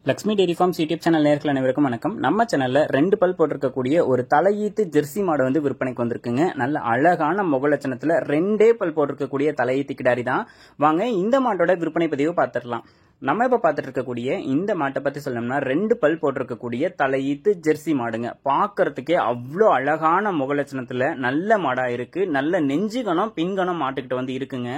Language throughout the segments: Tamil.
Lakshmi dairy farms YouTube channel நேயர்கள் அனைவருக்கும் வணக்கம். நம்ம சேனல்ல 2 பல் போட்டிருக்கக்கூடிய ஒரு தலையீத்து ஜெர்சி மாடு வந்து விற்பனைக்கு வந்திருக்குங்க. நல்ல அழகான முகலட்சணத்துல 2 பல் போட்டிருக்கக்கூடிய தலையீத்து கிடாரி தான். வாங்க இந்த மாட்டோட விற்பனை பதிவு பார்த்துடலாம். நம்ம இப்ப பார்த்துட்டு இருக்கக்கூடிய இந்த மாட்டை பத்தி சொல்லணும்னா 2 பல் போட்டிருக்கக்கூடிய தலையீத்து ஜெர்சி மாடுங்க. பார்க்கறதுக்கே அவ்வளோ அழகான முகலட்சணத்துல நல்ல மாடா இருக்கு. நல்ல நெஞ்சுகணம் பின்கணம் மாட்டுக்கிட்ட வந்து இருக்குங்க.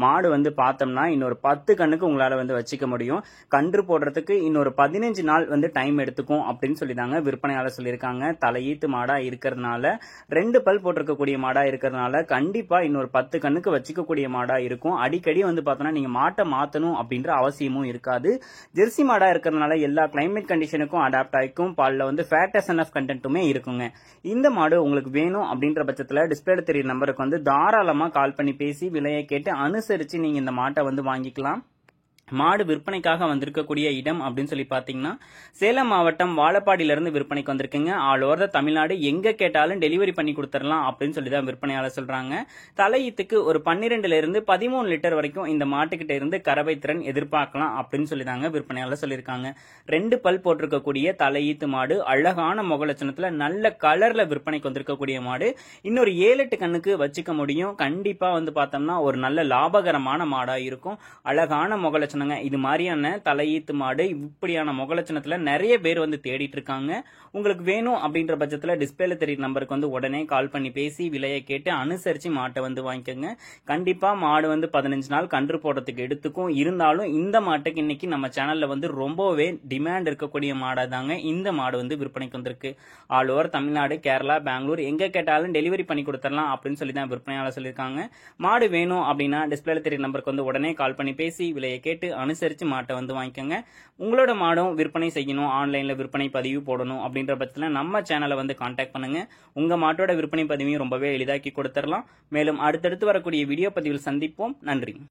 மாடு வந்து பார்த்தோம்னா இன்னொரு 10 கண்ணுக்கு உங்களால வந்து வச்சுக்க முடியும். கன்று போடுறதுக்கு இன்னொரு 15 நாள் வந்து டைம் எடுத்துக்கும் அப்படின்னு சொல்லிதாங்க விற்பனையாளர் சொல்லியிருக்காங்க. தலையீத்து மாடா இருக்கிறதுனால 2 பல் போட்டிருக்கக்கூடிய மாடா இருக்கிறதுனால கண்டிப்பா இன்னொரு 10 கண்ணுக்கு வச்சுக்கக்கூடிய மாடா இருக்கும். அடிக்கடி வந்து பார்த்தோம்னா நீங்க மாட்டை மாத்தணும் அப்படின்ற அவசியமும் இருக்காது. ஜெர்சி மாடா இருக்கிறதுனால எல்லா கிளைமேட் கண்டிஷனுக்கும் அடாப்ட் ஆகிக்கும். பால்ல வந்து ஃபேட் என்எஃப் கண்டென்ட்டுமே இருக்குங்க. இந்த மாடு உங்களுக்கு வேணும் அப்படின்ற பட்சத்துல டிஸ்பிளேல தெரிய நம்பருக்கு வந்து தாராளமா கால் பண்ணி பேசி விலையை கேட்டு அனுசரிச்சு நீங்க இந்த மாட்டை வந்து வாங்கிக்கலாம். மாடு விற்பனைக்காக வந்திருக்கக்கூடிய இடம் அப்படின்னு சொல்லி பாத்தீங்கன்னா சேலம் மாவட்டம் வாழப்பாடியிலிருந்து விற்பனைக்கு வந்திருக்குங்க. ஆல் ஓவர் த தமிழ்நாடு எங்க கேட்டாலும் டெலிவரி பண்ணி கொடுத்துடலாம் அப்படின்னு சொல்லி தான் விற்பனையாளர் சொல்றாங்க. தலையீத்துக்கு ஒரு 12 இருந்து 13 லிட்டர் வரைக்கும் இந்த மாட்டுக்கிட்ட இருந்து கறவை திறன் எதிர்பார்க்கலாம் அப்படின்னு சொல்லி தாங்க விற்பனையாளர் சொல்லியிருக்காங்க. 2 பல் போட்டிருக்கக்கூடிய தலையீத்து மாடு அழகான முகலட்சணத்துல நல்ல கலர்ல விற்பனைக்கு வந்திருக்கக்கூடிய மாடு. இன்னொரு 7-8 கண்ணுக்கு வச்சுக்க முடியும். கண்டிப்பா வந்து பார்த்தோம்னா ஒரு நல்ல லாபகரமான மாடா இருக்கும். அழகான முகலட்சணம். இது மாதிரியான தலையீத்து மாடு இப்படியான முகலட்சணத்துல நிறைய பேர் வந்து தேடிட்டு இருக்காங்க. உங்களுக்கு வேணும் அப்படின்ற பட்சத்துல டிஸ்பிளேல தெரிய நம்பருக்கு வந்து உடனே கால் பண்ணி பேசி விலையை கேட்டு அனுசரிச்சு மாட்டை வந்து வாங்கிக்கோங்க. கண்டிப்பா மாடு வந்து 15 நாள் கன்று போடுறதுக்கு எடுத்துக்கும். இருந்தாலும் இந்த மாட்டுக்கு இன்னைக்கு நம்ம சேனல்ல வந்து ரொம்பவே டிமாண்ட் இருக்கக்கூடிய மாடா தாங்க இந்த மாடு வந்து விற்பனைக்கு வந்திருக்கு. ஆல் ஓவர் தமிழ்நாடு, கேரளா, பெங்களூர் எங்க கேட்டாலும் டெலிவரி பண்ணி கொடுத்துடலாம் அப்படின்னு சொல்லி தான் விற்பனையாளர் சொல்லியிருக்காங்க. மாடு வேணும் அப்படின்னா டிஸ்பிளேல தெரிய நம்பருக்கு வந்து உடனே கால் பண்ணி பேசி விலையை கேட்டு அனுசரிச்சு மாட்டை வந்து வாங்கிக்கோங்க. உங்களோட மாடும் விற்பனை செய்யணும், ஆன்லைன்ல விற்பனை பதிவு போடணும் அப்படின்ற பட்சத்துல நம்ம சேனலை வந்து கான்டாக்ட் பண்ணுங்க. உங்க மாட்டோட விற்பனை பதிவையும் ரொம்பவே எளிதாக்கி கொடுத்துடலாம். மேலும் அடுத்தடுத்து வரக்கூடிய வீடியோ பதிவில் சந்திப்போம். நன்றி.